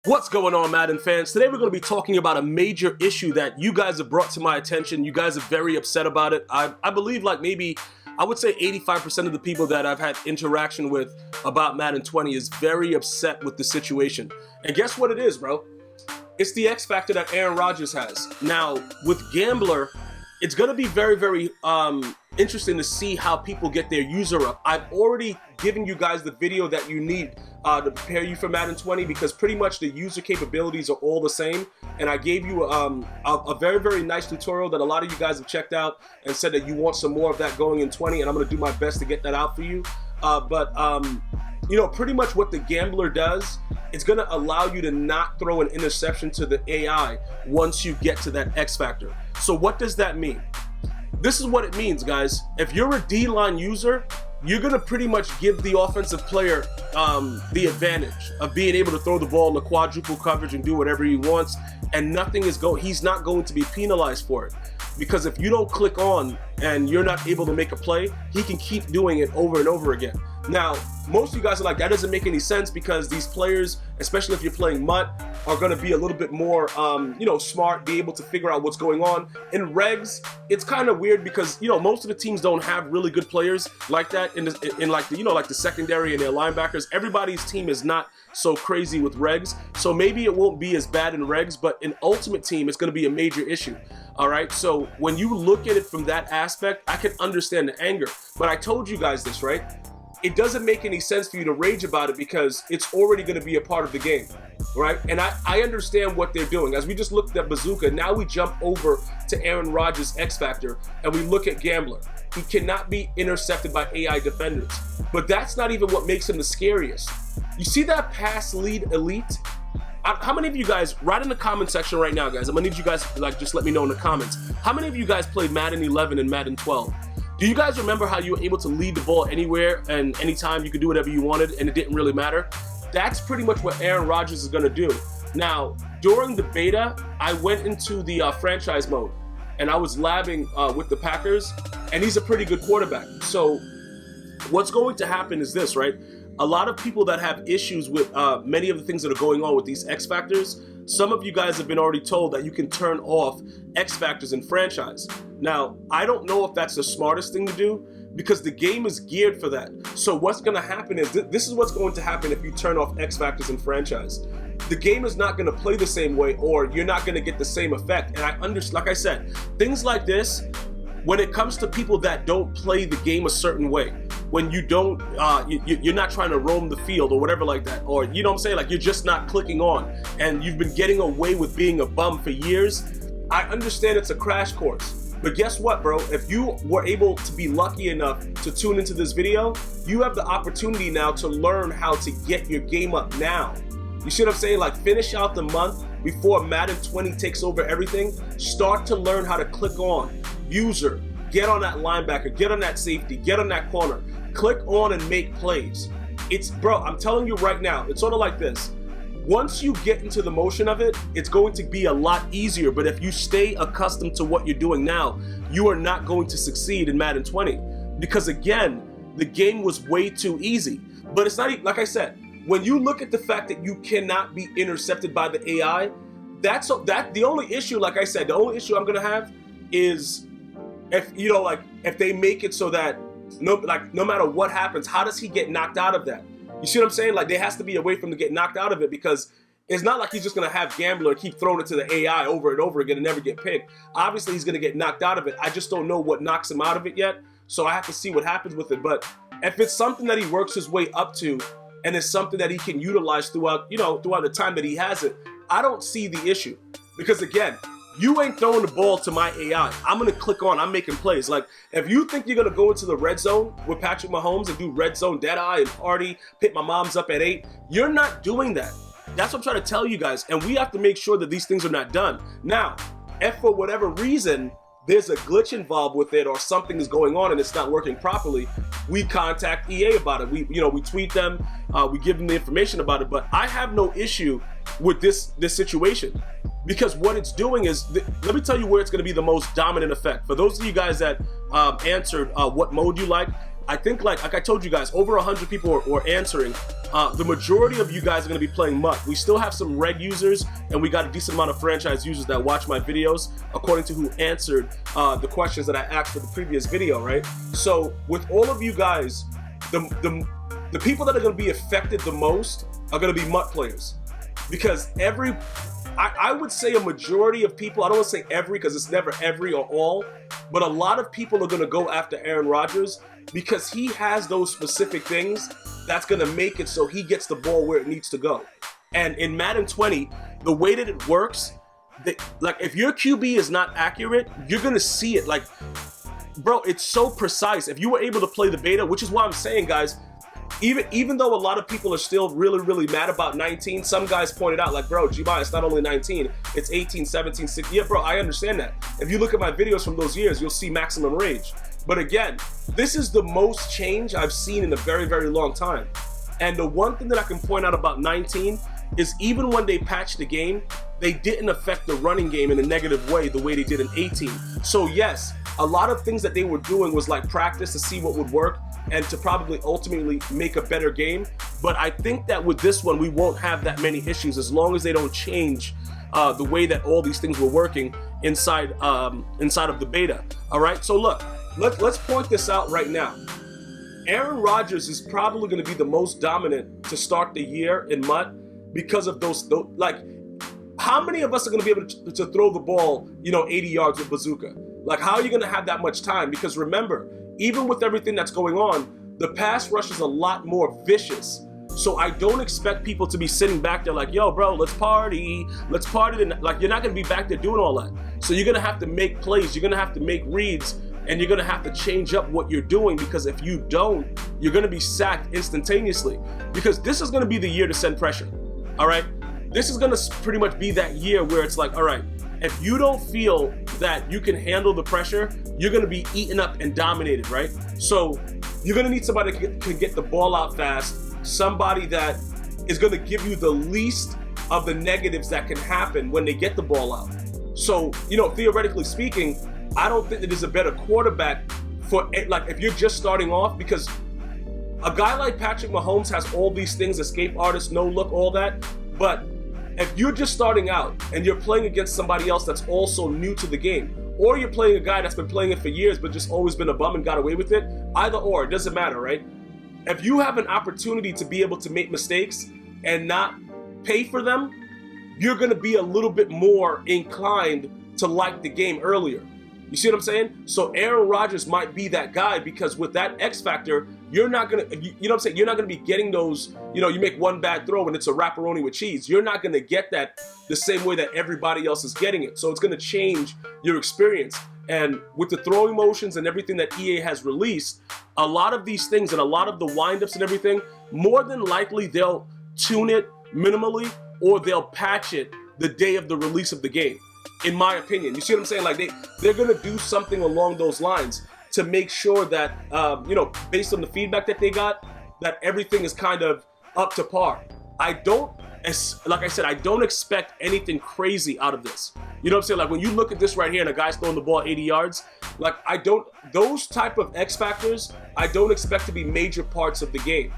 What's going on, Madden fans? Today we're going to be talking about a major issue that you guys have brought to my attention. You guys are very upset about it. I believe like maybe, I would say 85% of the people that I've had interaction with about Madden 20 is very upset with the situation. And guess what it is, bro? It's the X factor that Aaron Rodgers has. Now, with Gambler, it's going to be very interesting to see how people get their user up. I've already given you guys the video that you need to prepare you for Madden 20 because pretty much the user capabilities are all the same. And I gave you a very nice tutorial that a lot of you guys have checked out and said that you want some more of that going in 20, and I'm going to do my best to get that out for you. You know, pretty much what the Gambler does, it's going to allow you to not throw an interception to the AI once you get to that X factor. So what does that mean? This is what it means, guys. If you're a D-line user, you're going to pretty much give the offensive player the advantage of being able to throw the ball in the quadruple coverage and do whatever he wants, and he's not going to be penalized for it. Because if you don't click on and you're not able to make a play, he can keep doing it over and over again. Now, most of you guys are like, that doesn't make any sense because these players, especially if you're playing MUT, are going to be a little bit more, smart, be able to figure out what's going on. In regs, it's kind of weird because, most of the teams don't have really good players like that in the secondary and their linebackers. Everybody's team is not so crazy with regs, so maybe it won't be as bad in regs, but in Ultimate Team, it's going to be a major issue. All right, so when you look at it from that aspect, I can understand the anger. But I told you guys this, right? It doesn't make any sense for you to rage about it because it's already going to be a part of the game, right? And I understand what they're doing. As we just looked at Bazooka, now we jump over to Aaron Rodgers' X Factor and we look at Gambler. He cannot be intercepted by AI defenders. But that's not even what makes him the scariest. You see that pass lead elite? How many of you guys, write in the comment section right now, guys. I'm gonna need you guys to just let me know in the comments. How many of you guys played Madden 11 and Madden 12? Do you guys remember how you were able to lead the ball anywhere and anytime you could do whatever you wanted and it didn't really matter? That's pretty much what Aaron Rodgers is gonna do. Now, during the beta, I went into the franchise mode and I was labbing with the Packers, and he's a pretty good quarterback. So what's going to happen is this, right? A lot of people that have issues with many of the things that are going on with these X Factors, some of you guys have been already told that you can turn off X Factors in franchise. Now, I don't know if that's the smartest thing to do because the game is geared for that. So what's going to happen is, this is what's going to happen if you turn off X Factors in franchise. The game is not going to play the same way, or you're not going to get the same effect. And like I said, things like this, when it comes to people that don't play the game a certain way, when you don't, you're not trying to roam the field or whatever like that, or you know what I'm saying, like you're just not clicking on and you've been getting away with being a bum for years, I understand it's a crash course. But guess what, bro? If you were able to be lucky enough to tune into this video, you have the opportunity now to learn how to get your game up now. You see what I'm saying? Like, finish out the month before Madden 20 takes over everything. Start to learn how to click on, user, get on that linebacker, get on that safety, get on that corner. Click on and make plays. Bro, I'm telling you right now, it's sort of like this. Once you get into the motion of it, it's going to be a lot easier. But if you stay accustomed to what you're doing now, you are not going to succeed in Madden 20. Because again, the game was way too easy. But it's not, like I said, when you look at the fact that you cannot be intercepted by the AI, that's the only issue, like I said, the only issue I'm gonna have is if they make it so that no matter what happens, how does he get knocked out of that? You see what I'm saying? Like, there has to be a way for him to get knocked out of it, because it's not like he's just gonna have Gambler keep throwing it to the AI over and over again and never get picked. Obviously, he's gonna get knocked out of it. I just don't know what knocks him out of it yet, so I have to see what happens with it. But if it's something that he works his way up to, and it's something that he can utilize throughout the time that he has it, I don't see the issue. Because again, you ain't throwing the ball to my AI. I'm gonna click on, I'm making plays. Like, if you think you're gonna go into the red zone with Patrick Mahomes and do red zone dead eye and party, pick my moms up at 8, you're not doing that. That's what I'm trying to tell you guys. And we have to make sure that these things are not done. Now, if for whatever reason there's a glitch involved with it, or something is going on and it's not working properly, we contact EA about it. We tweet them, we give them the information about it. But I have no issue with this situation, because what it's doing is, let me tell you where it's going to be the most dominant effect. For those of you guys that answered what mode you like, I think like I told you guys, over 100 people were answering. The majority of you guys are going to be playing MUT. We still have some red users, and we got a decent amount of franchise users that watch my videos, according to who answered the questions that I asked for the previous video, right? So with all of you guys, the people that are going to be affected the most are going to be MUT players, because I would say a majority of people, I don't want to say every because it's never every or all, but a lot of people are going to go after Aaron Rodgers because he has those specific things that's going to make it so he gets the ball where it needs to go. And in Madden 20, the way that it works, like if your QB is not accurate, you're going to see it. Like, bro, it's so precise. If you were able to play the beta, which is why I'm saying, guys, even though a lot of people are still really mad about 19, some guys pointed out like, bro, Gmias, it's not only 19, it's 18, 17, 16. Yeah, bro, I understand that. If you look at my videos from those years, you'll see maximum rage. But again, this is the most change I've seen in a very long time. And the one thing that I can point out about 19 is even when they patched the game, they didn't affect the running game in a negative way the way they did in 18. So yes, a lot of things that they were doing was like practice to see what would work and to probably ultimately make a better game. But I think that with this one, we won't have that many issues as long as they don't change the way that all these things were working inside of the beta. All right, so look, let's point this out right now. Aaron Rodgers is probably going to be the most dominant to start the year in MUT because of those like, how many of us are going to be able to throw the ball, 80 yards with bazooka? Like, how are you going to have that much time? Because remember, even with everything that's going on, the pass rush is a lot more vicious. So I don't expect people to be sitting back there like, yo, bro, let's party. And like, you're not going to be back there doing all that. So you're going to have to make plays. You're going to have to make reads. And you're going to have to change up what you're doing, because if you don't, you're going to be sacked instantaneously. Because this is going to be the year to send pressure. All right? This is going to pretty much be that year where it's like, all right, if you don't feel that you can handle the pressure, you're going to be eaten up and dominated, right? So you're going to need somebody that can get the ball out fast, somebody that is going to give you the least of the negatives that can happen when they get the ball out. So, theoretically speaking, I don't think that there's a better quarterback for, like, if you're just starting off, because a guy like Patrick Mahomes has all these things, escape artist, no look, all that, but if you're just starting out and you're playing against somebody else that's also new to the game, or you're playing a guy that's been playing it for years but just always been a bum and got away with it, either or, it doesn't matter, right? If you have an opportunity to be able to make mistakes and not pay for them, you're going to be a little bit more inclined to like the game earlier. You see what I'm saying? So Aaron Rodgers might be that guy, because with that X factor, you're not going to, you know what I'm saying? You're not going to be getting those, you make one bad throw and it's a wrapperoni with cheese. You're not going to get that the same way that everybody else is getting it. So it's going to change your experience. And with the throwing motions and everything that EA has released, a lot of these things and a lot of the windups and everything, more than likely they'll tune it minimally or they'll patch it the day of the release of the game. In my opinion, you see what I'm saying? Like they're gonna do something along those lines to make sure that based on the feedback that they got, that everything is kind of up to par. Like I said, I don't expect anything crazy out of this. You know what I'm saying? Like when you look at this right here and a guy's throwing the ball 80 yards, like those type of X factors, I don't expect to be major parts of the game.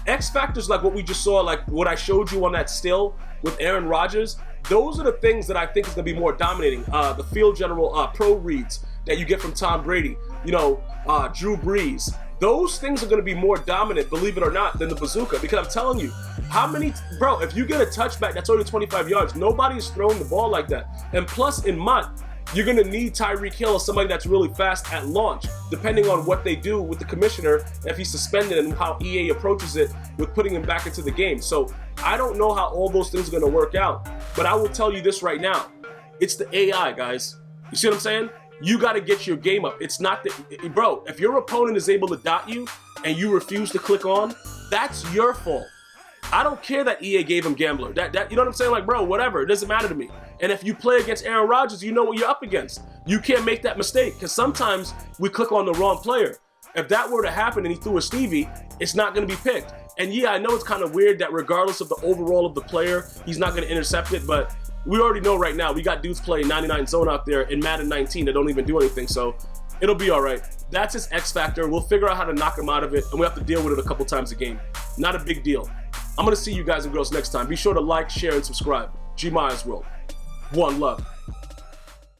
X factors like what we just saw, like what I showed you on that still with Aaron Rodgers, those are the things that I think is going to be more dominating. The field general pro reads that you get from Tom Brady, Drew Brees. Those things are going to be more dominant, believe it or not, than the bazooka. Because I'm telling you, if you get a touchback that's only 25 yards, nobody's throwing the ball like that. And plus in MUT, you're going to need Tyreek Hill or somebody that's really fast at launch, depending on what they do with the commissioner, if he's suspended, and how EA approaches it with putting him back into the game. So I don't know how all those things are going to work out, but I will tell you this right now. It's the AI, guys. You see what I'm saying? You got to get your game up. It's not bro, if your opponent is able to dot you and you refuse to click on, that's your fault. I don't care that EA gave him Gambler. That you know what I'm saying? Like, bro, whatever. It doesn't matter to me. And if you play against Aaron Rodgers, you know what you're up against. You can't make that mistake, because sometimes we click on the wrong player. If that were to happen and he threw a Stevie, it's not going to be picked. And yeah, I know it's kind of weird that regardless of the overall of the player, he's not going to intercept it, but we already know right now we got dudes playing 99 zone out there in Madden 19 that don't even do anything, so it'll be all right. That's his X factor. We'll figure out how to knock him out of it, and we have to deal with it a couple times a game. Not a big deal. I'm gonna see you guys and girls next time. Be sure to like, share, and subscribe. GmiasWorld. One love.